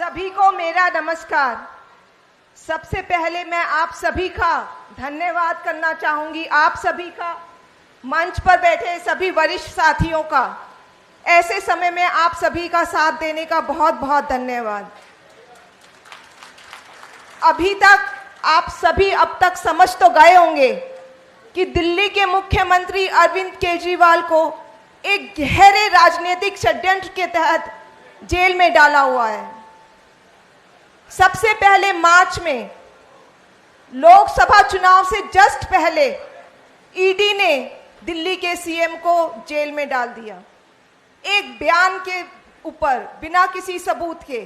सभी को मेरा नमस्कार। सबसे पहले मैं आप सभी का धन्यवाद करना चाहूंगी, आप सभी का, मंच पर बैठे सभी वरिष्ठ साथियों का। ऐसे समय में आप सभी का साथ देने का बहुत बहुत धन्यवाद। अभी तक आप सभी अब तक समझ तो गए होंगे कि दिल्ली के मुख्यमंत्री अरविंद केजरीवाल को एक गहरे राजनीतिक षड्यंत्र के तहत जेल में डाला हुआ है। सबसे पहले मार्च में लोकसभा चुनाव से जस्ट पहले ईडी ने दिल्ली के सीएम को जेल में डाल दिया, एक बयान के ऊपर, बिना किसी सबूत के।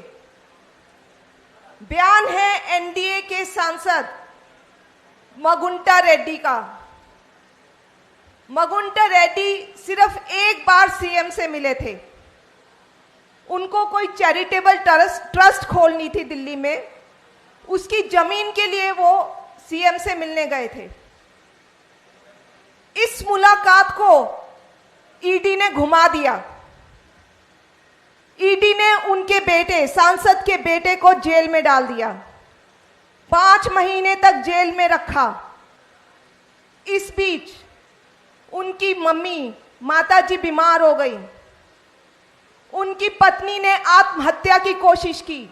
बयान है एनडीए के सांसद मगुंटा रेड्डी का। मगुंटा रेड्डी सिर्फ एक बार सीएम से मिले थे। उनको कोई चैरिटेबल ट्रस्ट खोलनी थी दिल्ली में, उसकी जमीन के लिए वो सीएम से मिलने गए थे। इस मुलाकात को ईडी ने घुमा दिया। ईडी ने उनके बेटे, सांसद के बेटे को जेल में डाल दिया, 5 महीने तक जेल में रखा। इस बीच उनकी मम्मी, माताजी बीमार हो गई। उनकी पत्नी ने आत्महत्या की कोशिश की।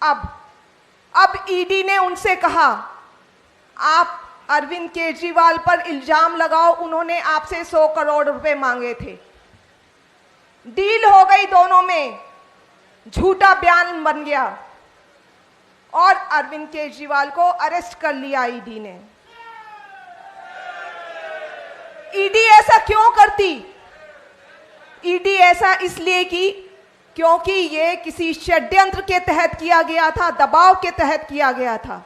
अब ईडी ने उनसे कहा, आप अरविंद केजरीवाल पर इल्जाम लगाओ, उन्होंने आपसे 100 करोड़ रुपए मांगे थे। डील हो गई दोनों में, झूठा बयान बन गया और अरविंद केजरीवाल को अरेस्ट कर लिया ईडी ने। ईडी ऐसा क्यों करती? ईडी ऐसा इसलिए की क्योंकि ये किसी षड्यंत्र के तहत किया गया था, दबाव के तहत किया गया था।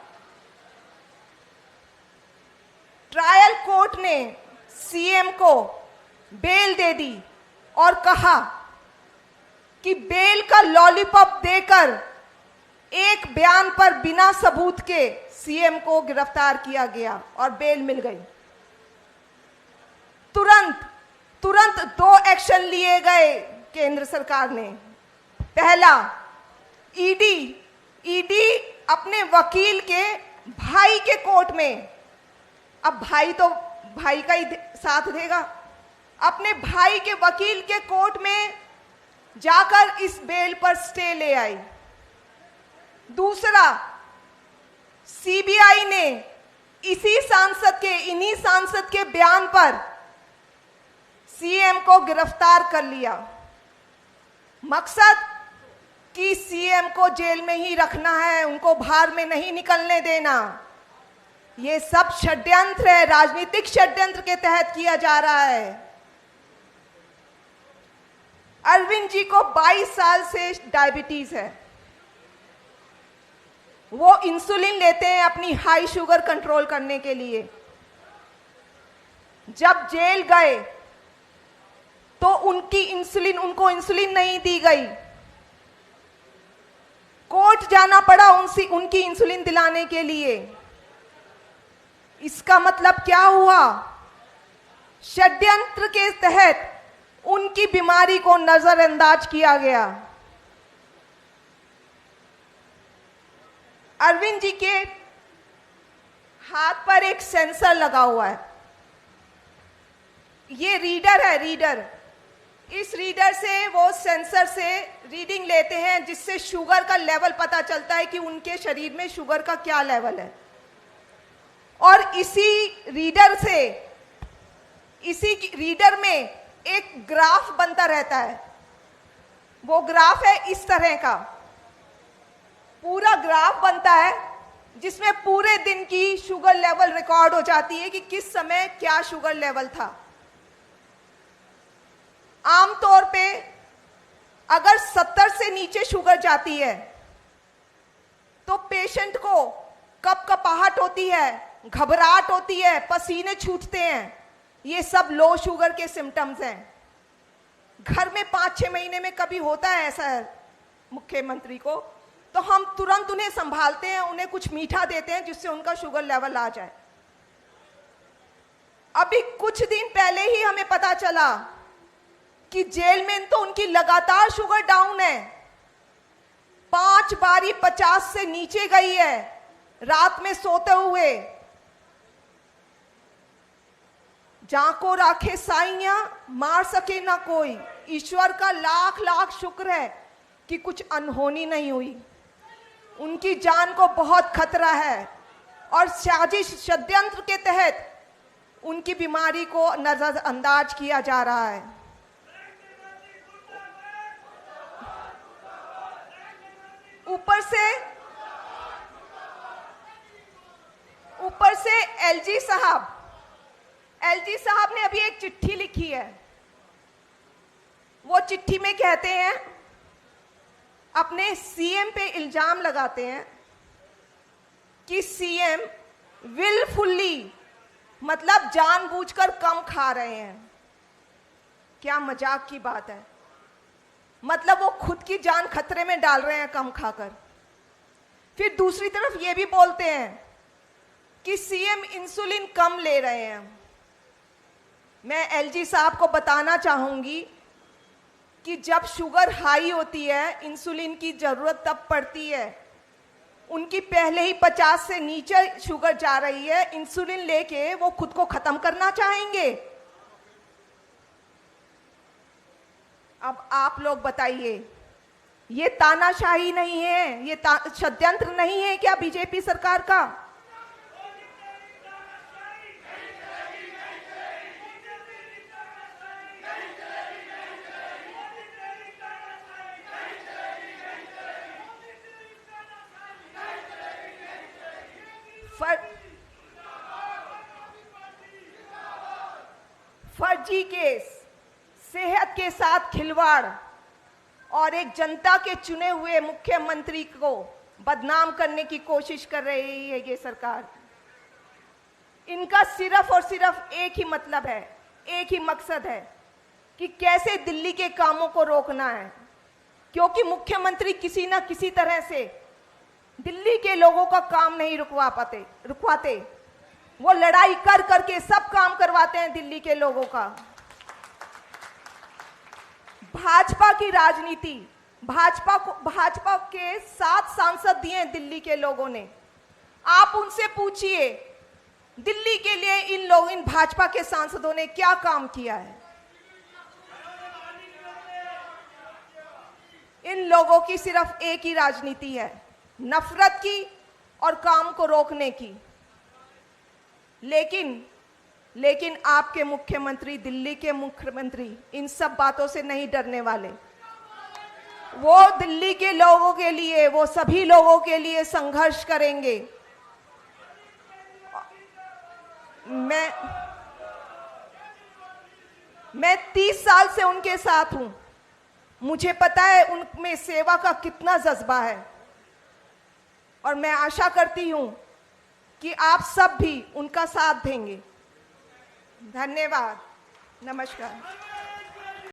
ट्रायल कोर्ट ने सीएम को बेल दे दी और कहा कि बेल का लॉलीपॉप देकर एक बयान पर बिना सबूत के सीएम को गिरफ्तार किया गया और बेल मिल गई। तुरंत 2 एक्शन लिए गए केंद्र सरकार ने। पहला, ईडी अपने वकील के भाई के कोर्ट में, अब भाई तो भाई का ही साथ देगा, अपने भाई के वकील के कोर्ट में जाकर इस बेल पर स्टे ले आई। दूसरा, सीबीआई ने इन्हीं सांसद के बयान पर सीएम को गिरफ्तार कर लिया। मकसद कि सीएम को जेल में ही रखना है, उनको बाहर में नहीं निकलने देना। ये सब षड्यंत्र है, राजनीतिक षड्यंत्र के तहत किया जा रहा है। अरविंद जी को 22 साल से डायबिटीज है। वो इंसुलिन लेते हैं अपनी हाई शुगर कंट्रोल करने के लिए। जब जेल गए तो उनको इंसुलिन नहीं दी गई। कोर्ट जाना पड़ा उनकी इंसुलिन दिलाने के लिए। इसका मतलब क्या हुआ? षड्यंत्र के तहत उनकी बीमारी को नजरअंदाज किया गया। अरविंद जी के हाथ पर एक सेंसर लगा हुआ है। ये रीडर है, रीडर। इस रीडर से, वो सेंसर से रीडिंग लेते हैं, जिससे शुगर का लेवल पता चलता है कि उनके शरीर में शुगर का क्या लेवल है। और इसी रीडर में एक ग्राफ बनता रहता है। वो ग्राफ है इस तरह का, पूरा ग्राफ बनता है जिसमें पूरे दिन की शुगर लेवल रिकॉर्ड हो जाती है कि किस समय क्या शुगर लेवल था। आमतौर पे अगर 70 से नीचे शुगर जाती है तो पेशेंट को कपकपाहट होती है, घबराहट होती है, पसीने छूटते हैं। ये सब लो शुगर के सिम्टम्स हैं। घर में 5-6 महीने में कभी होता है ऐसा है मुख्यमंत्री को, तो हम तुरंत उन्हें संभालते हैं, उन्हें कुछ मीठा देते हैं जिससे उनका शुगर लेवल आ जाए। अभी कुछ दिन पहले ही हमें पता चला कि जेल में तो उनकी लगातार शुगर डाउन है। 5 5 बारी 50 से नीचे गई है रात में सोते हुए। जाको राखे साइया मार सके ना कोई। ईश्वर का लाख लाख शुक्र है कि कुछ अनहोनी नहीं हुई। उनकी जान को बहुत खतरा है और साजिश षड्यंत्र के तहत उनकी बीमारी को नजरअंदाज किया जा रहा है। ऊपर से एलजी साहब ने अभी एक चिट्ठी लिखी है। वो चिट्ठी में कहते हैं, अपने सीएम पे इल्जाम लगाते हैं कि सीएम विलफुल्ली, मतलब जानबूझकर कम खा रहे हैं। क्या मजाक की बात है। मतलब वो खुद की जान खतरे में डाल रहे हैं कम खाकर। फिर दूसरी तरफ ये भी बोलते हैं कि सीएम इंसुलिन कम ले रहे हैं। मैं एलजी साहब को बताना चाहूंगी कि जब शुगर हाई होती है, इंसुलिन की जरूरत तब पड़ती है। उनकी पहले ही 50 से नीचे शुगर जा रही है, इंसुलिन लेके वो खुद को खत्म करना चाहेंगे। अब आप लोग बताइए, ये तानाशाही नहीं है, ये षड्यंत्र नहीं है क्या बीजेपी सरकार का? फर्जी केस, सेहत के साथ खिलवाड़ और एक जनता के चुने हुए मुख्यमंत्री को बदनाम करने की कोशिश कर रही है ये सरकार। इनका सिर्फ और सिर्फ एक ही मतलब है, एक ही मकसद है कि कैसे दिल्ली के कामों को रोकना है। क्योंकि मुख्यमंत्री किसी ना किसी तरह से दिल्ली के लोगों का काम नहीं रुकवाते। वो लड़ाई कर करके सब काम करवाते हैं दिल्ली के लोगों का। भाजपा की राजनीति, भाजपा के 7 सांसद दिए दिल्ली के लोगों ने। आप उनसे पूछिए दिल्ली के लिए इन भाजपा के सांसदों ने क्या काम किया है। इन लोगों की सिर्फ एक ही राजनीति है, नफरत की और काम को रोकने की। लेकिन आपके मुख्यमंत्री, दिल्ली के मुख्यमंत्री इन सब बातों से नहीं डरने वाले। वो दिल्ली के लोगों के लिए, वो सभी लोगों के लिए संघर्ष करेंगे। मैं 30 साल से उनके साथ हूं। मुझे पता है उनमें सेवा का कितना जज्बा है और मैं आशा करती हूं कि आप सब भी उनका साथ देंगे। धन्यवाद, नमस्कार।